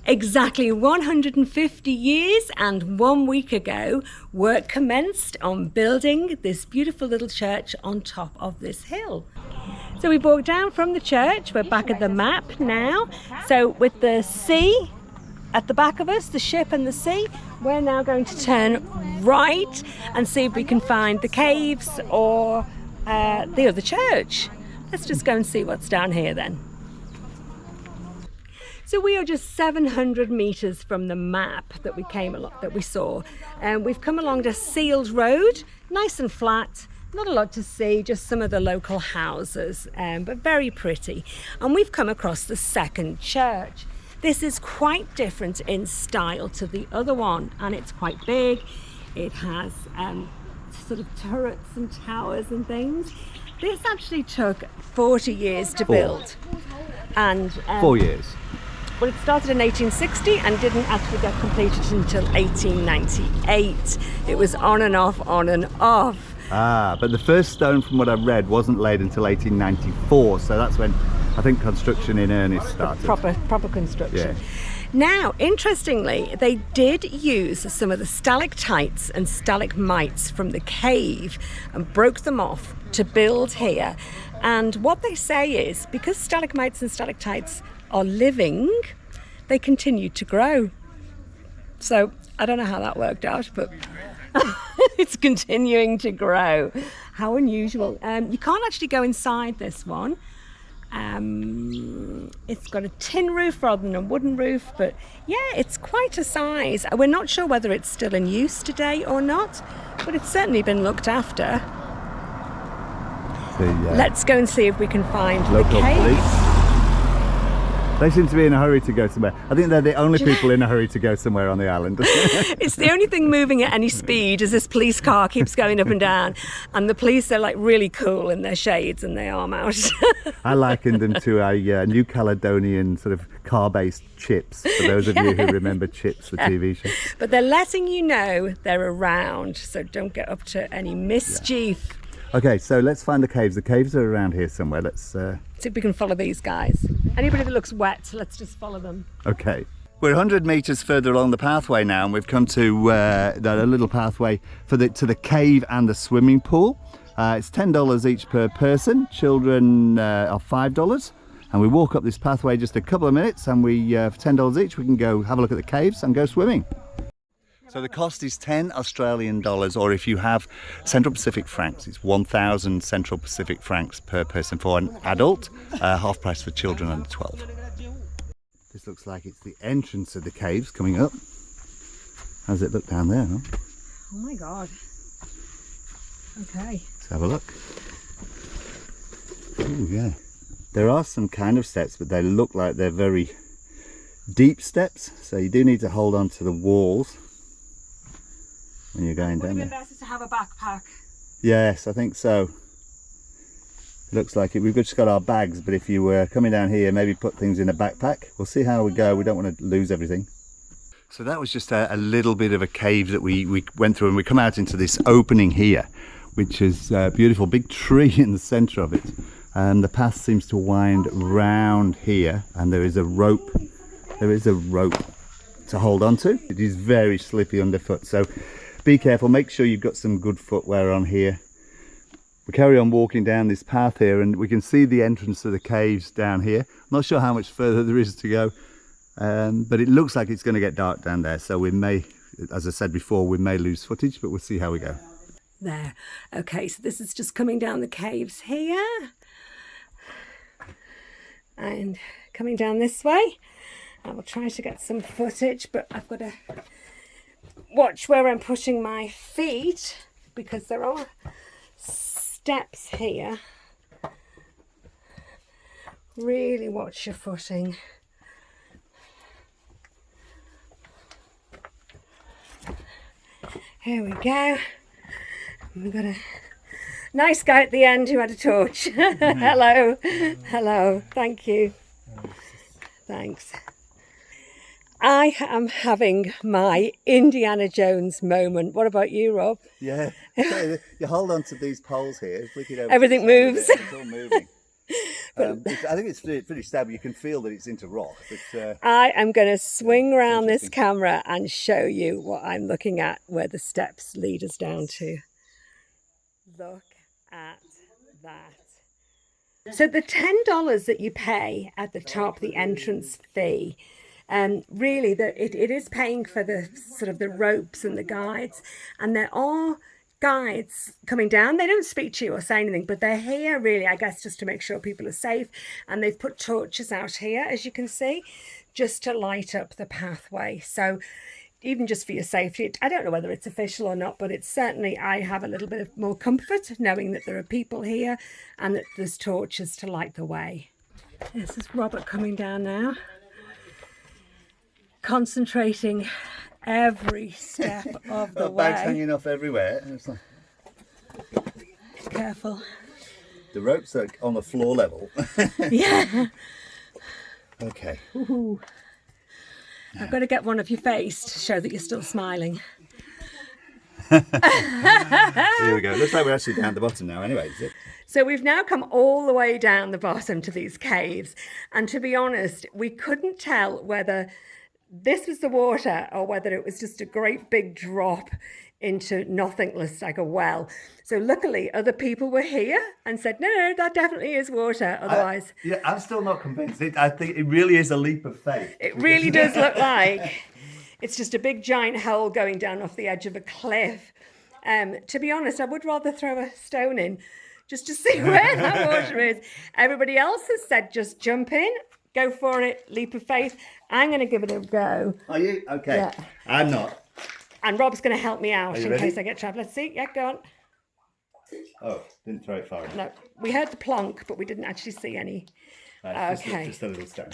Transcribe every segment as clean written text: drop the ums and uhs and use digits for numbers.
Exactly 150 years and 1 week ago, work commenced on building this beautiful little church on top of this hill. So we walked down from the church, we're back at the map now. So with the sea at the back of us, the ship and the sea, we're now going to turn right and see if we can find the caves or the other church. Let's just go and see what's down here then. So we are just 700 meters from the map that we saw, and we've come along a sealed road, nice and flat, not a lot to see, just some of the local houses, but very pretty. And we've come across the second church. This is quite different in style to the other one, and it's quite big. It has sort of turrets and towers and things. This actually took 40 years to build. And 4 years. Well, it started in 1860 and didn't actually get completed until 1898. It was on and off, on and off. Ah, but the first stone, from what I read, wasn't laid until 1894. So that's when I think construction in earnest started. Proper construction. Yeah. Now, interestingly, they did use some of the stalactites and stalagmites from the cave and broke them off to build here. And what they say is, because stalagmites and stalactites are living, they continue to grow. So I don't know how that worked out, but it's continuing to grow. How unusual. You can't actually go inside this one. It's got a tin roof rather than a wooden roof, but yeah, it's quite a size. We're not sure whether it's still in use today or not, but it's certainly been looked after. Let's go and see if we can find local the cave. Police. They seem to be in a hurry to go somewhere. I think they're the only people in a hurry to go somewhere on the island. It's the only thing moving at any speed as this police car keeps going up and down. And the police are like really cool in their shades and their arm out. I likened them to a New Caledonian sort of car-based Chips, for those of you who remember Chips, the TV show. But they're letting you know they're around, so don't get up to any mischief. Yeah. Okay, so let's find the caves. The caves are around here somewhere. Let's see if we can follow these guys. Anybody that looks wet, let's just follow them. Okay. We're 100 metres further along the pathway now, and we've come to a little pathway to the cave and the swimming pool. It's $10 each per person. Children are $5. And we walk up this pathway just a couple of minutes, and for $10 each, we can go have a look at the caves and go swimming. So the cost is 10 Australian dollars, or if you have Central Pacific francs, it's 1,000 Central Pacific francs per person for an adult, half price for children under 12. This looks like it's the entrance of the caves coming up. How does it look down there? Huh? Oh my God. Okay. Let's have a look. Oh yeah. There are some kind of steps, but they look like they're very deep steps, so you do need to hold on to the walls when you're going down there. Would it be better to have a backpack? Yes, I think so. It looks like it. We've just got our bags, but if you were coming down here, maybe put things in a backpack. We'll see how we go. We don't want to lose everything. So that was just a little bit of a cave that we went through, and we come out into this opening here, which is a beautiful big tree in the centre of it. And the path seems to wind round here, and there is a rope. There is a rope to hold on to. It is very slippy underfoot, so be careful. Make sure you've got some good footwear on here. We carry on walking down this path here, and we can see the entrance to the caves down here. I'm not sure how much further there is to go, but it looks like it's going to get dark down there, so we may, as I said before, we may lose footage, but we'll see how we go. There. Okay, so this is just coming down the caves here and coming down this way. I will try to get some footage, but I've got to watch where I'm putting my feet because there are steps here. Really watch your footing. Here we go. We've got a nice guy at the end who had a torch. Hello. Hello. Thank you. Thanks. I am having my Indiana Jones moment. What about you, Rob? Yeah. You hold on to these poles here. Flick it over. Everything moves. It's all moving. I think it's pretty stable. You can feel that it's into rock. But, I am going to swing around this camera and show you what I'm looking at, where the steps lead us down to. Look at that. So the $10 that you pay at the top, the entrance fee, really it is paying for the sort of the ropes and the guides. And there are guides coming down. They don't speak to you or say anything, but they're here really, I guess, just to make sure people are safe. And they've put torches out here, as you can see, just to light up the pathway. So even just for your safety, I don't know whether it's official or not, but it's certainly, I have a little bit of more comfort knowing that there are people here and that there's torches to light the way. This is Robert coming down now, concentrating every step of the way. Bags hanging off everywhere. It's like... Careful. The ropes are on the floor level. Yeah. Okay. Ooh. I've got to get one of your face to show that you're still smiling. Here we go. Looks like we're actually down the bottom now anyway, is it? So we've now come all the way down the bottom to these caves. And to be honest, we couldn't tell whether this was the water or whether it was just a great big drop into nothingness like a well. So luckily other people were here and said, no, that definitely is water. Otherwise... I'm still not convinced. I think it really is a leap of faith. It really does look like it's just a big giant hole going down off the edge of a cliff. To be honest, I would rather throw a stone in just to see where that water is. Everybody else has said just jump in, go for it, leap of faith. I'm going to give it a go. Are you? Okay. Yeah. I'm not. And Rob's going to help me out in ready? case I get trapped. Let's see. Yeah, go on. Oh, didn't throw it far enough. No, we heard the plonk, but we didn't actually see any. Okay. Just a little stone.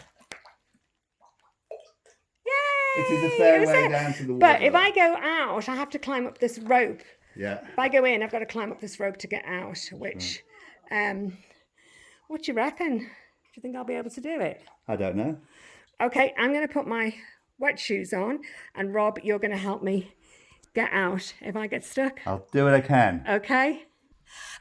Yay! It is a fair way down to the water. But if I go out, I have to climb up this rope. Yeah. If I go in, I've got to climb up this rope to get out, which, what do you reckon? Do you think I'll be able to do it? I don't know. Okay, I'm going to put my wet shoes on, and Rob, you're going to help me get out if I get stuck. I'll do what I can. Okay.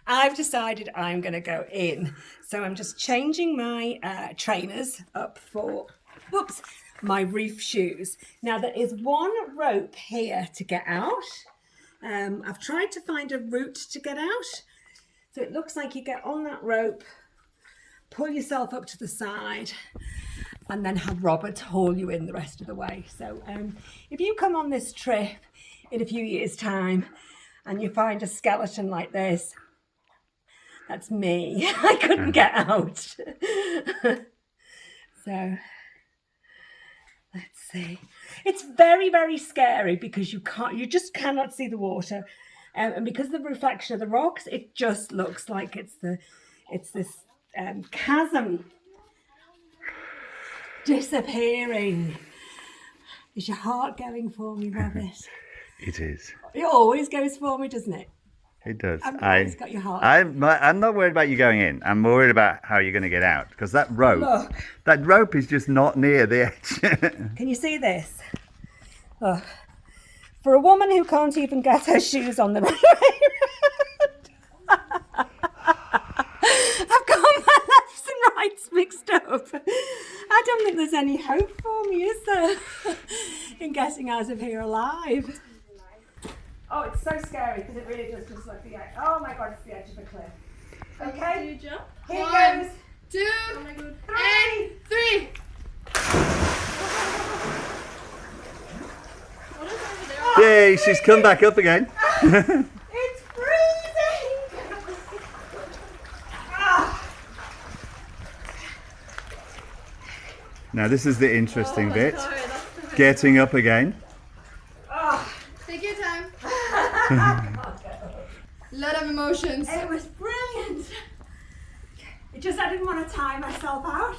I've decided I'm going to go in. So I'm just changing my trainers up for, my reef shoes. Now there is one rope here to get out. I've tried to find a route to get out. So it looks like you get on that rope, pull yourself up to the side, and then have Robert haul you in the rest of the way. So if you come on this trip in a few years' time and you find a skeleton like this, that's me. I couldn't get out. So let's see. It's very, very scary because you just cannot see the water. And because of the reflection of the rocks, it just looks like it's this chasm disappearing. Is your heart going for me, Robert? It is. It always goes for me, doesn't it? It does. It's got your heart. I'm not worried about you going in. I'm more worried about how you're going to get out, because that rope is just not near the edge. Can you see this? Oh. For a woman who can't even get her shoes on the right way around, I've got my lefts and rights mixed up. I don't think there's any hope for me, is there, in getting out of here alive? Oh, it's so scary because it really does just look the edge. Oh my God, it's the edge of a cliff. Okay, do you jump? Here 1, goes. 2, oh my God. and 3. What is over there? Yay, she's come back up again. It's freezing. Now this is the interesting bit. Getting up again. Take your time. Lot of emotions. It was brilliant. It just, I didn't want to tie myself out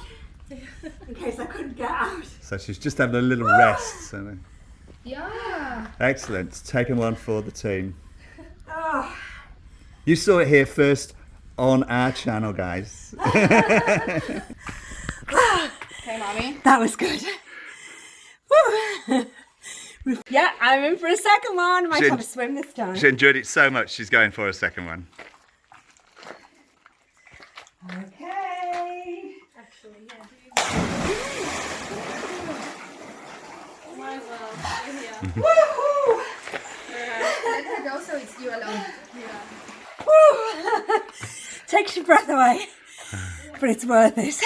in case I couldn't get out. So she's just having a little rest. So. Yeah. Excellent. Taking one for the team. Oh. You saw it here first on our channel, guys. Okay, Mommy. That was good. Yeah, I'm in for a second one. I might have to swim this time. She enjoyed it so much, she's going for a second one. Okay. actually. Yeah, might as well. Yeah. Woohoo! Let her go so it's you alone. Yeah. Woo! Takes your breath away, but it's worth it.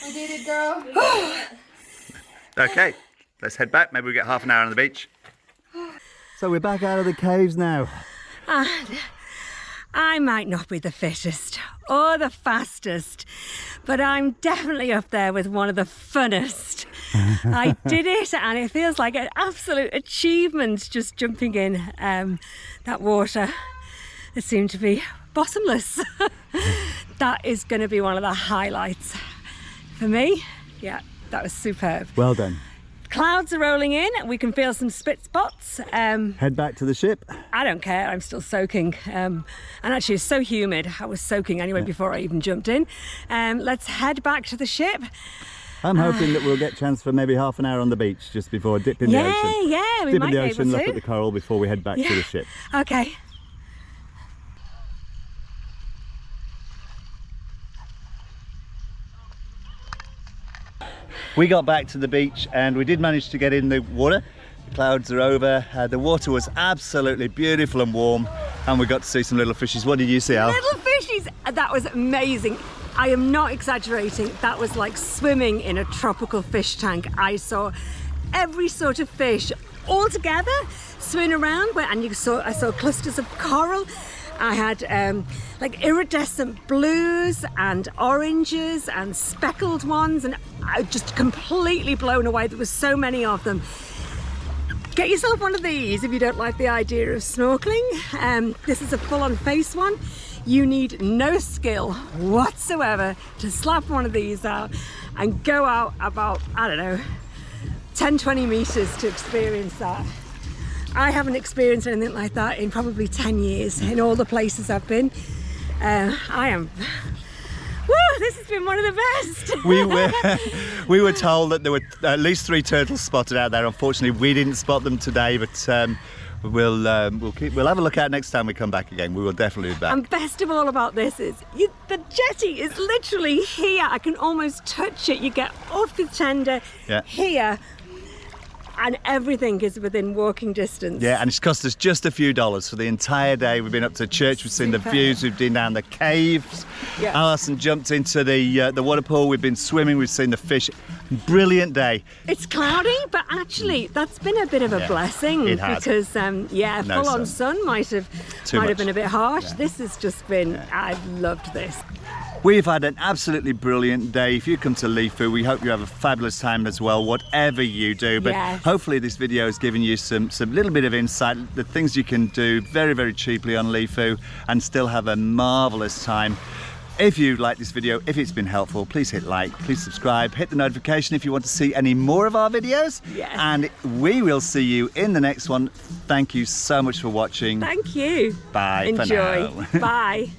We did it, girl. Okay, let's head back. Maybe we get half an hour on the beach. So we're back out of the caves now. And I might not be the fittest or the fastest, but I'm definitely up there with one of the funnest. I did it, and it feels like an absolute achievement just jumping in that water. It seemed to be bottomless. That is going to be one of the highlights for me. Yeah, that was superb. Well done. Clouds are rolling in. We can feel some spit spots. Head back to the ship. I don't care. I'm still soaking. And actually, it's so humid. I was soaking anyway before I even jumped in. Let's head back to the ship. I'm hoping that we'll get a chance for maybe half an hour on the beach just before a dip in the ocean. Yeah, we Dip might in the be ocean, able look to. at the coral before we head back to the ship. Okay. We got back to the beach and we did manage to get in the water. The clouds are over. The water was absolutely beautiful and warm, and we got to see some little fishes. What did you see, Al? Little fishies. That was amazing. I am not exaggerating. That was like swimming in a tropical fish tank. I saw every sort of fish all together swimming around, and I saw clusters of coral. I had like iridescent blues and oranges and speckled ones, and I was just completely blown away. There were so many of them. Get yourself one of these if you don't like the idea of snorkeling. This is a full-on face one. You need no skill whatsoever to slap one of these out and go out about, I don't know, 10-20 meters to experience that. I haven't experienced anything like that in probably 10 years in all the places I've been. This has been one of the best. We were told that there were at least 3 turtles spotted out there. Unfortunately, we didn't spot them today, but we'll have a look out next time we come back again. We will definitely be back. And best of all about this is the jetty is literally here. I can almost touch it. You get off the tender here, and everything is within walking distance. Yeah, and it's cost us just a few dollars for the entire day. We've been up to church, we've seen the views, we've been down the caves. Yeah. Alison jumped into the water pool, we've been swimming, we've seen the fish. Brilliant day. It's cloudy, but actually that's been a bit of a blessing. It has. Because full-on sun might have been a bit harsh. Yeah. This has just been, I've loved this. We've had an absolutely brilliant day. If you come to Lifou, we hope you have a fabulous time as well, whatever you do. But hopefully this video has given you some little bit of insight, the things you can do very, very cheaply on Lifou and still have a marvellous time. If you like this video, if it's been helpful, please hit like, please subscribe, hit the notification if you want to see any more of our videos. Yes. And we will see you in the next one. Thank you so much for watching. Thank you. Bye. Enjoy. For now. Bye.